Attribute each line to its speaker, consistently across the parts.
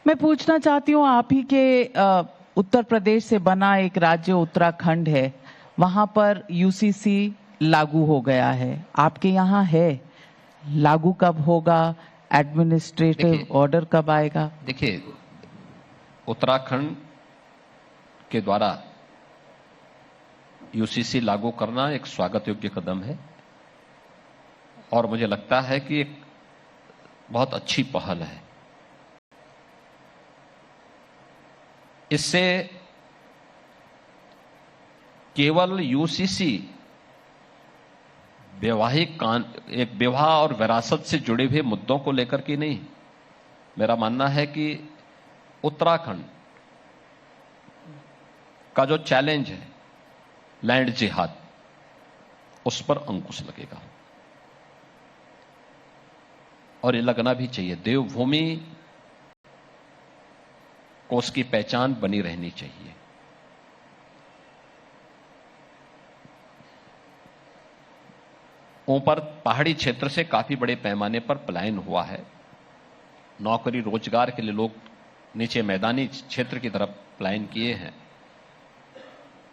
Speaker 1: मैं पूछना चाहती हूँ, आप ही के उत्तर प्रदेश से बना एक राज्य उत्तराखंड है, वहां पर यूसीसी लागू हो गया है, आपके यहाँ है? लागू कब होगा? एडमिनिस्ट्रेटिव ऑर्डर कब आएगा?
Speaker 2: देखिए, उत्तराखंड के द्वारा यूसीसी लागू करना एक स्वागत योग्य कदम है और मुझे लगता है कि एक बहुत अच्छी पहल है। इससे केवल यूसीसी एक विवाह और विरासत से जुड़े हुए मुद्दों को लेकर के नहीं, मेरा मानना है कि उत्तराखंड का जो चैलेंज है लैंड जिहाद, उस पर अंकुश लगेगा और ये लगना भी चाहिए। देवभूमि को उसकी पहचान बनी रहनी चाहिए। ऊपर पहाड़ी क्षेत्र से काफी बड़े पैमाने पर पलायन हुआ है। नौकरी रोजगार के लिए लोग नीचे मैदानी क्षेत्र की तरफ पलायन किए हैं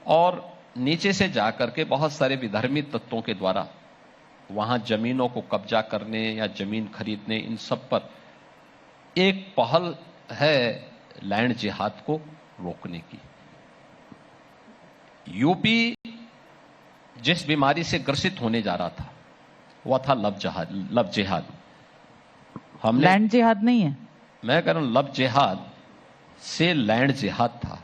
Speaker 2: और नीचे से जाकर के बहुत सारे विधर्मी तत्वों के द्वारा वहां जमीनों को कब्जा करने या जमीन खरीदने, इन सब पर एक पहल है लैंड जिहाद को रोकने की। यूपी जिस बीमारी से ग्रसित होने जा रहा था वह था लव जिहाद। हमने
Speaker 1: लैंड जिहाद नहीं है,
Speaker 2: मैं कह रहा हूं लव जिहाद से लैंड जिहाद था।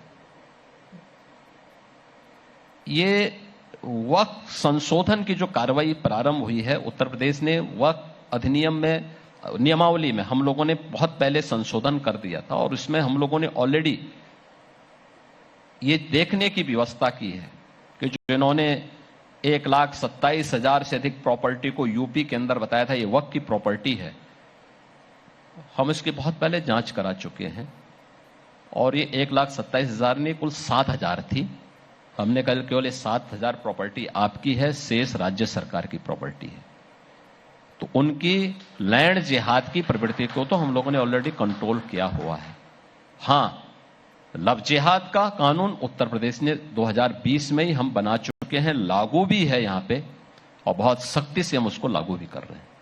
Speaker 2: ये वक्फ संशोधन की जो कार्रवाई प्रारंभ हुई है, उत्तर प्रदेश ने वक्फ अधिनियम में, नियमावली में हम लोगों ने बहुत पहले संशोधन कर दिया था और इसमें हम लोगों ने ऑलरेडी ये देखने की व्यवस्था की है कि जिन्होंने 1,27,000 से अधिक प्रॉपर्टी को यूपी के अंदर बताया था ये वक्फ की प्रॉपर्टी है, हम इसकी बहुत पहले जांच करा चुके हैं और ये 1,27,000 नहीं, कुल 7,000 थी। हमने कल केवल 7,000 प्रॉपर्टी आपकी है, शेष राज्य सरकार की प्रॉपर्टी है। तो उनकी लैंड जिहाद की प्रवृत्ति को तो हम लोगों ने ऑलरेडी कंट्रोल किया हुआ है। हां, लव जिहाद का कानून उत्तर प्रदेश ने 2020 में ही हम बना चुके हैं, लागू भी है यहां पे और बहुत सख्ती से हम उसको लागू भी कर रहे हैं।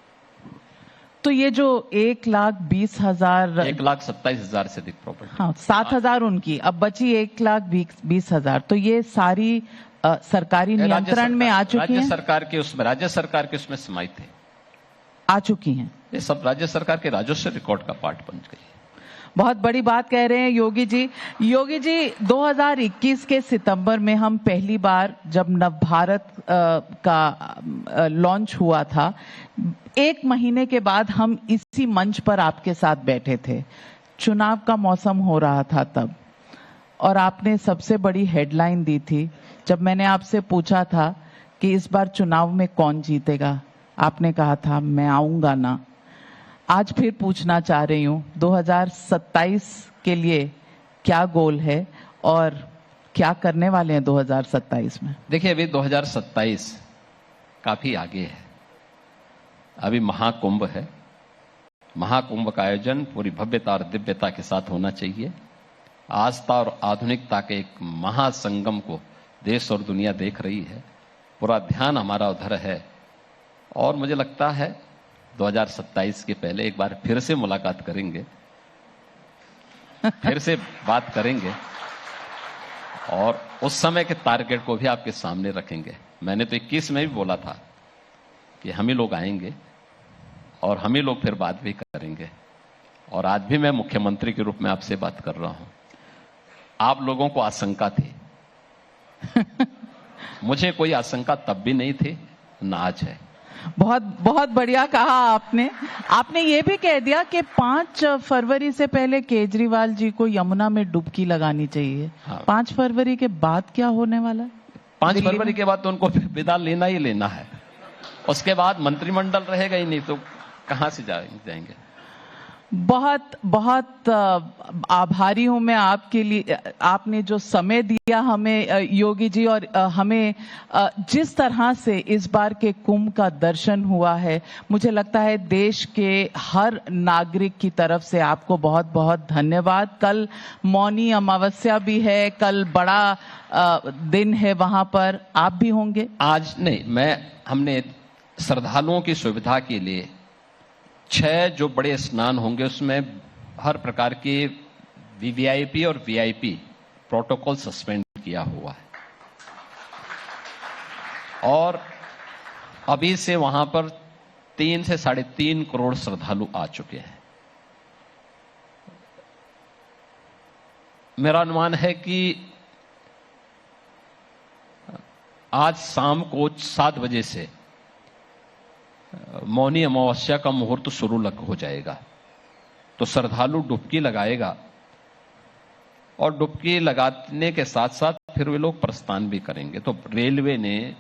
Speaker 1: तो ये जो 1,20,000
Speaker 2: 1,27,000 से अधिक प्रॉपर्टी,
Speaker 1: हाँ, 7,000 उनकी, अब बची 1,20,000, तो ये सारी सरकारी नियंत्रण में आ चुकी हैं?
Speaker 2: राज्य सरकार के उसमें समाहित है,
Speaker 1: आ चुकी हैं।
Speaker 2: ये सब राज्य सरकार के राजस्व रिकॉर्ड का पार्ट बन गई है।
Speaker 1: बहुत बड़ी बात कह रहे हैं योगी जी। योगी जी, 2021 के सितंबर में हम पहली बार जब नवभारत का लॉन्च हुआ था, 1 महीने के बाद हम इसी मंच पर आपके साथ बैठे थे। चुनाव का मौसम हो रहा था तब, और आपने सबसे बड़ी हेडलाइन दी थी जब मैंने आपसे पूछा था कि इस बार चुनाव में कौन जीतेगा। आपने कहा था मैं आऊंगा ना। आज फिर पूछना चाह रही हूं, 2027 के लिए क्या गोल है और क्या करने वाले हैं 2027 में?
Speaker 2: देखिए, अभी 2027 काफी आगे है। अभी महाकुंभ है। महाकुंभ का आयोजन पूरी भव्यता और दिव्यता के साथ होना चाहिए। आस्था और आधुनिकता के एक महासंगम को देश और दुनिया देख रही है। पूरा ध्यान हमारा उधर है और मुझे लगता है 2027 के पहले एक बार फिर से मुलाकात करेंगे, फिर से बात करेंगे और उस समय के टारगेट को भी आपके सामने रखेंगे। मैंने तो 21 में भी बोला था कि हम ही लोग आएंगे और हम ही लोग फिर बात भी करेंगे और आज भी मैं मुख्यमंत्री के रूप में आपसे बात कर रहा हूं। आप लोगों को आशंका थी मुझे कोई आशंका तब भी नहीं थी, ना आज है।
Speaker 1: बहुत बहुत बढ़िया कहा आपने। आपने ये भी कह दिया कि 5 फरवरी से पहले केजरीवाल जी को यमुना में डुबकी लगानी चाहिए। हाँ। 5 फरवरी के बाद क्या होने वाला है?
Speaker 2: 5 फरवरी के बाद तो उनको विदा लेना ही लेना है। उसके बाद मंत्रिमंडल रहेगा ही नहीं, तो कहां से जाएंगे?
Speaker 1: बहुत बहुत आभारी हूं मैं आपके लिए, आपने जो समय दिया हमें योगी जी, और हमें जिस तरह से इस बार के कुंभ का दर्शन हुआ है, मुझे लगता है देश के हर नागरिक की तरफ से आपको बहुत बहुत धन्यवाद। कल मौनी अमावस्या भी है, कल बड़ा दिन है, वहां पर आप भी होंगे? आज
Speaker 2: नहीं, हमने श्रद्धालुओं की सुविधा के लिए 6 जो बड़े स्नान होंगे उसमें हर प्रकार के वीवीआईपी और वीआईपी प्रोटोकॉल सस्पेंड किया हुआ है, और अभी से वहां पर 3 से 3.5 करोड़ श्रद्धालु आ चुके हैं। मेरा अनुमान है कि आज शाम को 7 बजे से मौनी अमावस्या का मुहूर्त शुरू हो जाएगा, तो श्रद्धालु डुबकी लगाएगा, और डुबकी लगाने के साथ साथ फिर वे लोग प्रस्थान भी करेंगे। तो रेलवे ने,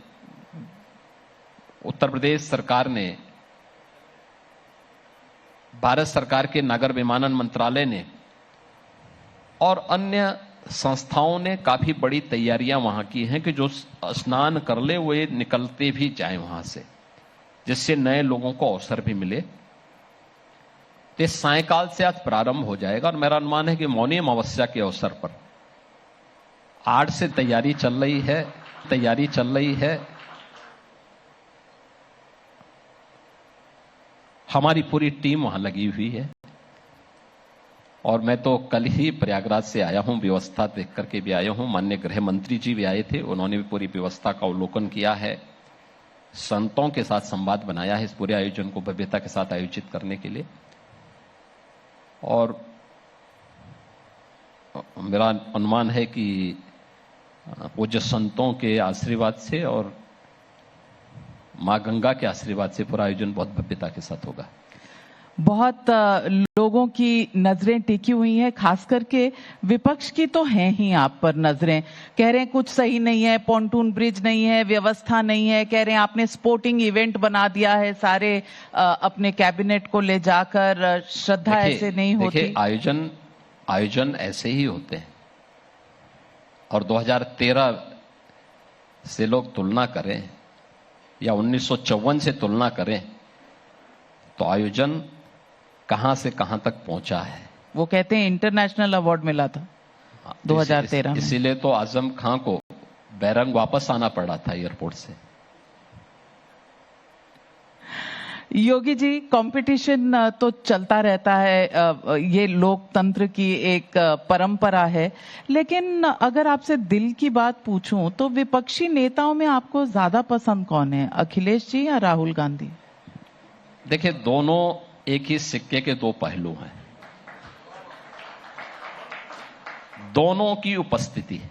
Speaker 2: उत्तर प्रदेश सरकार ने, भारत सरकार के नागर विमानन मंत्रालय ने और अन्य संस्थाओं ने काफी बड़ी तैयारियां वहां की हैं कि जो स्नान कर ले वे निकलते भी जाएं वहां से, जिससे नए लोगों को अवसर भी मिले। तो सायकाल से आज प्रारंभ हो जाएगा, और मेरा अनुमान है कि मौनी अमावस्या के अवसर पर 8 से तैयारी चल रही है। हमारी पूरी टीम वहां लगी हुई है, और मैं तो कल ही प्रयागराज से आया हूं, व्यवस्था देख करके भी आया हूं। माननीय गृह मंत्री जी भी आए थे, उन्होंने भी पूरी व्यवस्था का अवलोकन किया है, संतों के साथ संवाद बनाया है इस पूरे आयोजन को भव्यता के साथ आयोजित करने के लिए। और मेरा अनुमान है कि पूज्य संतों के आशीर्वाद से और मां गंगा के आशीर्वाद से पूरा आयोजन बहुत भव्यता के साथ होगा।
Speaker 1: बहुत लोगों की नजरें टिकी हुई हैं, खास करके विपक्ष की तो हैं ही आप पर नजरें। कह रहे हैं कुछ सही नहीं है, पॉन्टून ब्रिज नहीं है, व्यवस्था नहीं है, कह रहे हैं आपने स्पोर्टिंग इवेंट बना दिया है सारे अपने कैबिनेट को ले जाकर, श्रद्धा ऐसे नहीं होती।
Speaker 2: देखिए, आयोजन ऐसे ही होते हैं, और 2013 से लोग तुलना करें या 1954 से तुलना करें तो आयोजन कहां से कहां तक पहुंचा है।
Speaker 1: वो कहते हैं इंटरनेशनल अवार्ड मिला था 2013 में।
Speaker 2: इसीलिए तो आजम खां को बैरंग वापस आना पड़ा था एयरपोर्ट से।
Speaker 1: योगी जी, कंपटीशन तो चलता रहता है, ये लोकतंत्र की एक परंपरा है, लेकिन अगर आपसे दिल की बात पूछूं तो विपक्षी नेताओं में आपको ज्यादा पसंद कौन है, अखिलेश जी या राहुल गांधी?
Speaker 2: देखिए, दोनों एक ही सिक्के के 2 पहलू हैं। दोनों की उपस्थिति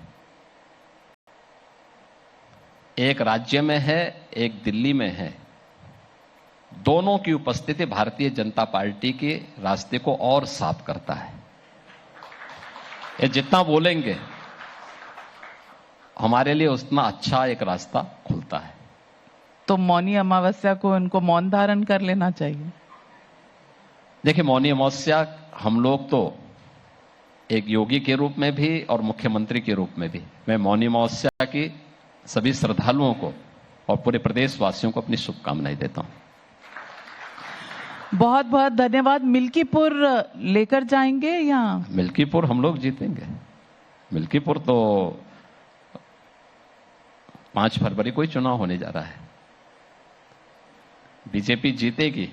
Speaker 2: एक राज्य में है, एक दिल्ली में है। दोनों की उपस्थिति भारतीय जनता पार्टी के रास्ते को और साफ करता है। ये जितना बोलेंगे हमारे लिए उतना अच्छा एक रास्ता खुलता है।
Speaker 1: तो मौनी अमावस्या को इनको मौन धारण कर लेना चाहिए।
Speaker 2: देखिए, मौनी अमावस्या हम लोग तो एक योगी के रूप में भी और मुख्यमंत्री के रूप में भी, मैं मौनी अमावस्या की सभी श्रद्धालुओं को और पूरे प्रदेशवासियों को अपनी शुभकामनाएं देता हूं।
Speaker 1: बहुत बहुत धन्यवाद। मिल्कीपुर लेकर जाएंगे या?
Speaker 2: मिल्कीपुर हम लोग जीतेंगे। मिल्कीपुर तो 5 फरवरी को ही चुनाव होने जा रहा है, बीजेपी जीतेगी।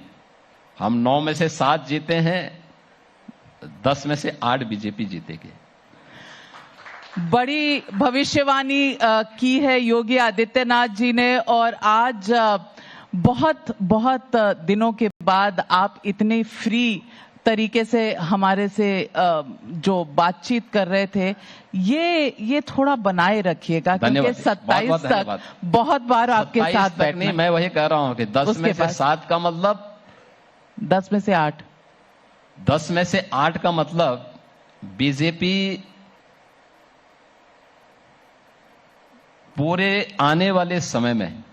Speaker 2: हम 9 में से 7 जीते हैं, 10 में से 8 बीजेपी जीतेगी।
Speaker 1: बड़ी भविष्यवाणी की है योगी आदित्यनाथ जी ने, और आज बहुत बहुत दिनों के बाद आप इतने फ्री तरीके से हमारे से जो बातचीत कर रहे थे, ये थोड़ा बनाए रखिएगा, क्योंकि 27 तक बहुत बार आपके साथ बैठने।
Speaker 2: मैं वही कह रहा हूं कि 10 में से 7 का मतलब
Speaker 1: 10 में से 8,
Speaker 2: 10 में से 8 का मतलब बीजेपी पूरे आने वाले समय में